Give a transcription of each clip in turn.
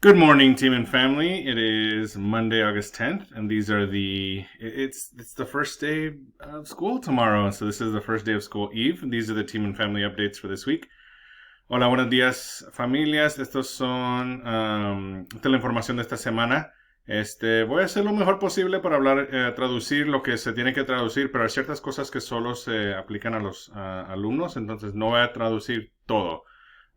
Good morning, team and family. It is Monday, August 10th, and these are it's the first day of school tomorrow. So this is the first day of school eve. These are the team and family updates for this week. Hola, buenos días, familias. Estos son esta es la información de esta semana. Voy a hacer lo mejor posible para hablar, traducir lo que se tiene que traducir, pero hay ciertas cosas que solo se aplican a los alumnos, entonces no voy a traducir todo.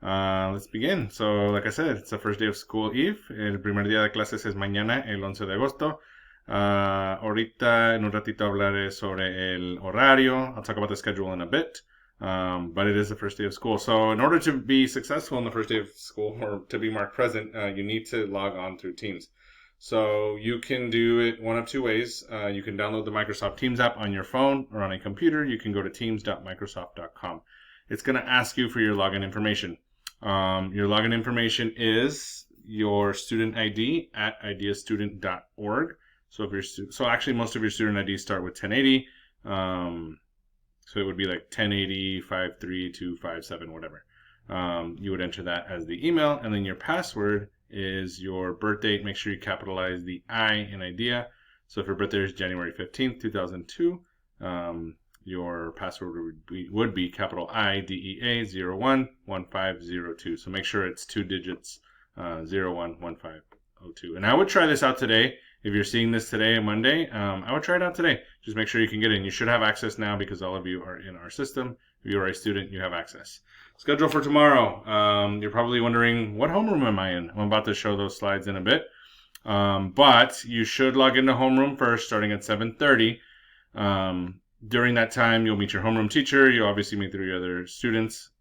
Let's begin. So, like I said, it's the first day of school eve. El primer día de clases es mañana, el 11 de agosto. Ahorita, en un ratito, hablaré sobre el horario. I'll talk about the schedule in a bit. But it is the first day of school. So, in order to be successful in the first day of school, or to be marked present, you need to log on through Teams. So, you can do it one of two ways. You can download the Microsoft Teams app on your phone or on a computer. You can go to teams.microsoft.com. It's going to ask you for your login information. Your login information is your student ID at ideastudent.org. So actually most of your student IDs start with 1080. So it would be like 1080 53257 whatever. You would enter that as the email, and then your password is your birth date. Make sure you capitalize the I in IDEA. So if your birthday is January 15th, 2002, your password would be capital IDEA 011502. So make sure it's 2 digits, 011502. And I would try this out today. If you're seeing this today, Monday, I would try it out today. Just make sure you can get in. You should have access now because all of you are in our system. If you are a student, you have access. Schedule for tomorrow. You're probably wondering, what homeroom am I in? I'm about to show those slides in a bit. But you should log into homeroom first, starting at 7:30. During that time, you'll meet your homeroom teacher. You'll obviously meet 3 other students.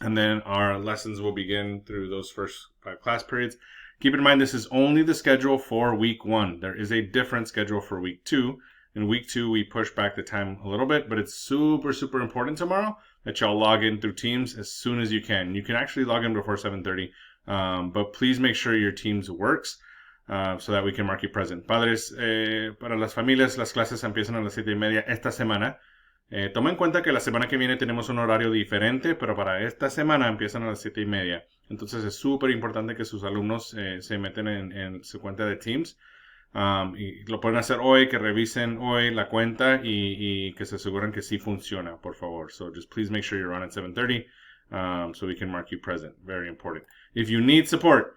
And then our lessons will begin through those first 5 class periods. Keep in mind, this is only the schedule for week 1. There is a different schedule for week 2. In week 2, we push back the time a little bit, but it's super, super important tomorrow that y'all log in through Teams as soon as you can. You can actually log in before 7:30, but please make sure your Teams works. So that we can mark you present. Padres, para las familias, las clases empiezan a las 7:30 esta semana. Toma en cuenta que la semana que viene tenemos un horario diferente, pero para esta semana empiezan a las 7:30. Entonces es súper importante que sus alumnos se meten en su cuenta de Teams. Y lo pueden hacer hoy, que revisen hoy la cuenta y que se aseguren que sí funciona, por favor. So just please make sure you're on at 7:30 so we can mark you present. Very important. If you need support,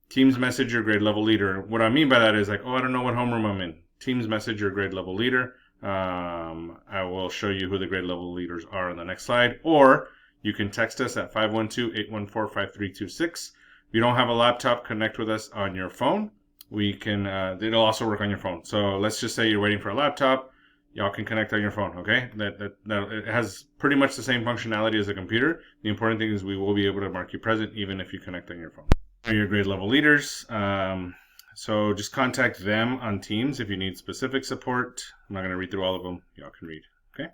Teams message your grade level leader. What I mean by that is like, oh, I don't know what homeroom I'm in. Teams message your grade level leader. I will show you who the grade level leaders are on the next slide. Or you can text us at 512-814-5326. If you don't have a laptop, connect with us on your phone. We can. It'll also work on your phone. So let's just say you're waiting for a laptop. Y'all can connect on your phone, okay? That it has pretty much the same functionality as a computer. The important thing is we will be able to mark you present even if you connect on your phone. Your grade level leaders. So just contact them on Teams if you need specific support. I'm not going to read through all of them. Y'all can read. Okay.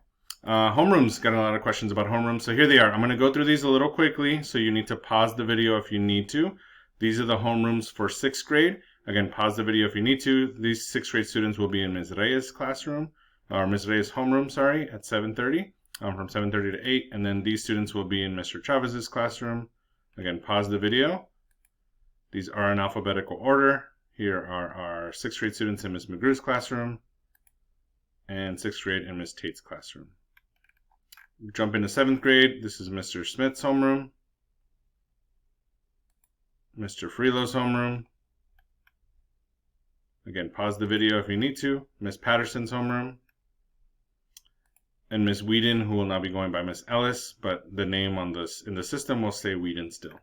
Homerooms. Got a lot of questions about homerooms. So here they are. I'm going to go through these a little quickly. So you need to pause the video if you need to. These are the homerooms for 6th grade. Again, pause the video if you need to. These 6th grade students will be in Ms. Reyes' classroom, or Ms. Reyes' homeroom, sorry, at 7:30. From 7:30 to 8. And then these students will be in Mr. Chavez's classroom. Again, pause the video. These are in alphabetical order. Here are our 6th grade students in Ms. McGrew's classroom and 6th grade in Ms. Tate's classroom. Jump into 7th grade. This is Mr. Smith's homeroom, Mr. Freelo's homeroom. Again, pause the video if you need to. Ms. Patterson's homeroom. And Ms. Whedon, who will now be going by Ms. Ellis, but the name on this in the system will say Whedon still.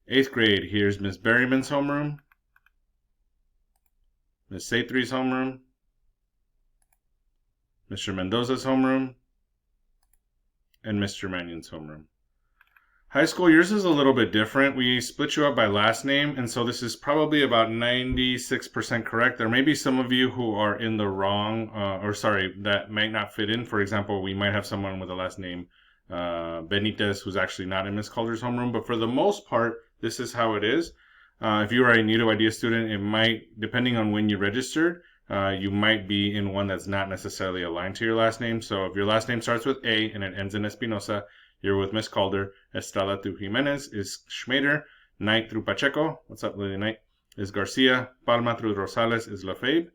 8th grade, here's Ms. Berryman's homeroom, Ms. Saithri's homeroom, Mr. Mendoza's homeroom, and Mr. Mannion's homeroom. High school, yours is a little bit different. We split you up by last name, and so this is probably about 96% correct. There may be some of you who are in the wrong, that might not fit in. For example, we might have someone with a last name Benitez who's actually not in Ms. Calder's homeroom, but for the most part, this is how it is. If you are a new to IDEA student, it might, depending on when you registered, you might be in one that's not necessarily aligned to your last name. So if your last name starts with A and it ends in Espinosa, you're with Ms. Calder. Estrada to Jimenez is Schmader. Knight through Pacheco. What's up, Lily Knight? Is Garcia. Palma through Rosales is Lafave.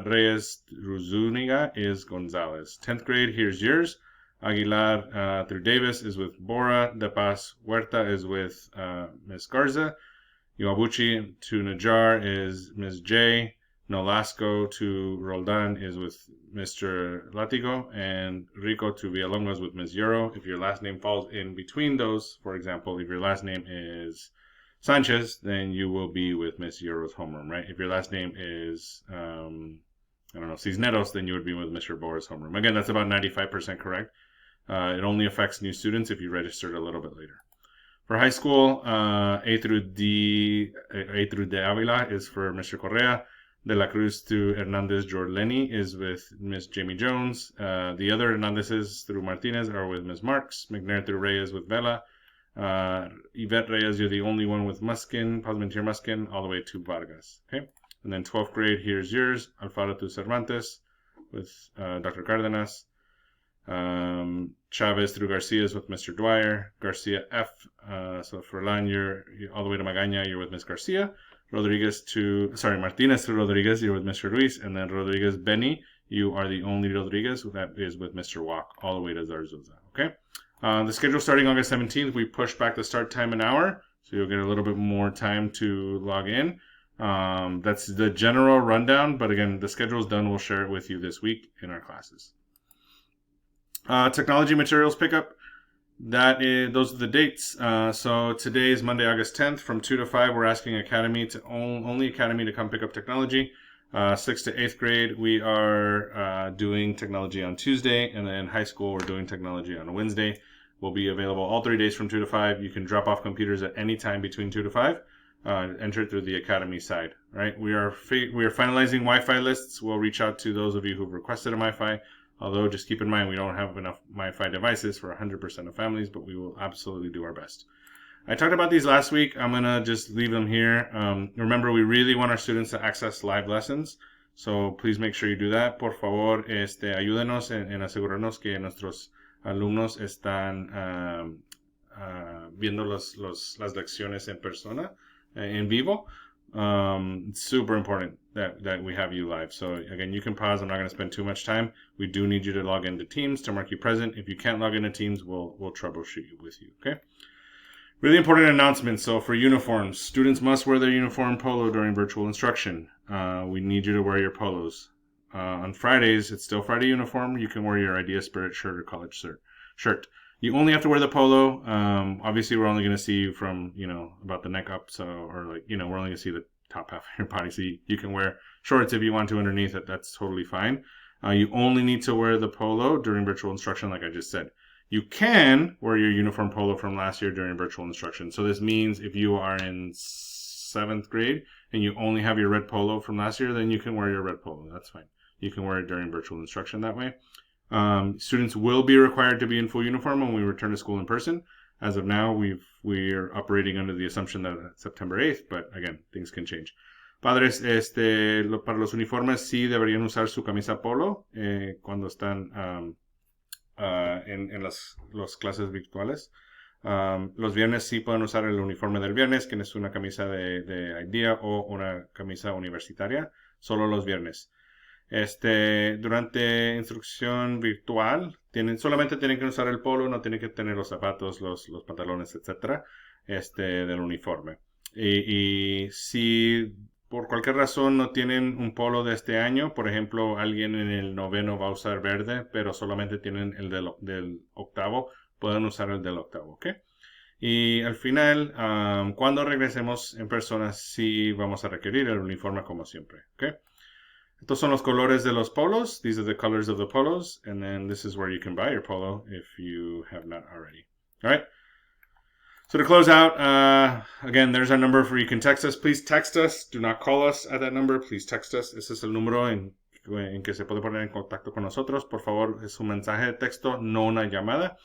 Reyes through Zuniga is Gonzalez. 10th grade, here's yours. Aguilar through Davis is with Bora. De Paz Huerta is with Ms. Garza. Iwabuchi to Najar is Ms. J. Nolasco to Roldan is with Mr. Latigo. And Rico to Villalonga is with Ms. Euro. If your last name falls in between those, for example, if your last name is Sanchez, then you will be with Miss Euro's homeroom, right? If your last name is, Cisneros, then you would be with Mr. Bora's homeroom. Again, that's about 95% correct. It only affects new students if you registered a little bit later. For high school, A through De Avila is for Mr. Correa. De la Cruz to Hernandez Jorleni is with Miss Jamie Jones. The other Hernandezes through Martinez are with Miss Marks. McNair through Reyes with Vela. Yvette Reyes, you're the only one with Muskin, Pasmentier Muskin, all the way to Vargas. Okay, and then 12th grade, here's yours. Alfaro to Cervantes with Dr. Cardenas. Chavez through Garcia's with Mr. Dwyer. Garcia F. So Furlan, you're all the way to Magaña, you're with Miss Garcia. Martinez through Rodriguez, you're with Mr. Ruiz. And then Rodriguez Benny, you are the only Rodriguez, that is with Mr. Walk, all the way to Zarzuza. Okay. The schedule starting August 17th, we push back the start time an hour, so you'll get a little bit more time to log in. That's the general rundown, but again, the schedule is done. We'll share it with you this week in our classes. Technology materials pickup, those are the dates. So today is Monday, August 10th, from 2 to 5. We're asking only Academy to come pick up technology. 6th to 8th grade, we are doing technology on Tuesday, and then high school, we're doing technology on Wednesday. We'll be available all 3 days from 2 to 5. You can drop off computers at any time between 2 to 5. Enter through the Academy side, right? We are finalizing Wi-Fi lists. We'll reach out to those of you who've requested a Wi-Fi, although just keep in mind we don't have enough Wi-Fi devices for 100% of families, but we will absolutely do our best. I talked about these last week. I'm going to just leave them here. Remember, we really want our students to access live lessons, so please make sure you do that. Por favor, ayúdenos en asegurarnos que nuestros alumnos están viendo las lecciones en persona, en vivo. It's super important that we have you live. So again, you can pause. I'm not going to spend too much time. We do need you to log into Teams to mark you present. If you can't log into Teams, we'll troubleshoot you with you, okay? Really important announcement. So for uniforms, students must wear their uniform polo during virtual instruction. We need you to wear your polos. On Fridays, it's still Friday uniform. You can wear your Idea Spirit shirt or college shirt. You only have to wear the polo. Obviously, we're only going to see you from, about the neck up. So, we're only going to see the top half of your body. So you can wear shorts if you want to underneath it. That's totally fine. You only need to wear the polo during virtual instruction, like I just said. You can wear your uniform polo from last year during virtual instruction. So this means if you are in 7th grade and you only have your red polo from last year, then you can wear your red polo. That's fine. You can wear it during virtual instruction that way. Students will be required to be in full uniform when we return to school in person. As of now, we're operating under the assumption that it's September 8th, but again, things can change. Padres, para los uniformes sí deberían usar su camisa polo cuando están en las clases virtuales. Los viernes sí pueden usar el uniforme del viernes, que es una camisa de IDEA o una camisa universitaria, solo los viernes. Durante instrucción virtual, solamente tienen que usar el polo, no tienen que tener los zapatos, los pantalones, etcétera, del uniforme. Y si por cualquier razón no tienen un polo de este año, por ejemplo, alguien en el 9º va a usar verde, pero solamente tienen el del 8º, pueden usar el del 8º, ¿ok? Y al final, cuando regresemos en persona, sí vamos a requerir el uniforme como siempre, ¿ok? Estos son los colores de los polos. These are the colors of the polos. And then this is where you can buy your polo if you have not already. All right. So to close out, again, there's our number for you can text us. Please text us. Do not call us at that number. Please text us. Ese es el número en que se puede poner en contacto con nosotros. Por favor, es un mensaje de texto, no una llamada.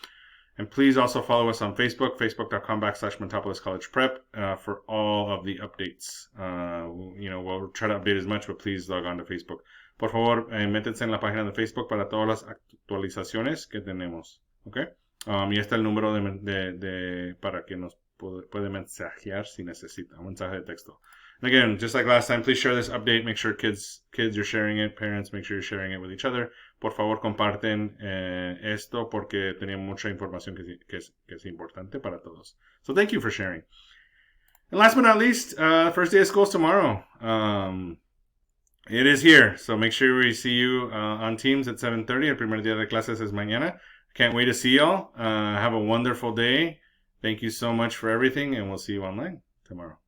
And please also follow us on Facebook, facebook.com/Montopolis College Prep, for all of the updates. We'll try to update as much, but please log on to Facebook. Por favor, métanse en la página de Facebook para todas las actualizaciones que tenemos. ¿Ok? Y está el número para que nos puede mensajear si necesita. Un mensaje de texto. And again, just like last time, please share this update. Make sure kids you're sharing it. Parents, make sure you're sharing it with each other. Por favor, comparten esto porque tenía mucha información que es importante para todos. So thank you for sharing. And last but not least, first day of school is tomorrow. It is here, so make sure we see you on Teams at 7:30. El primer día de clases es mañana. Can't wait to see y'all. Have a wonderful day. Thank you so much for everything, and we'll see you online tomorrow.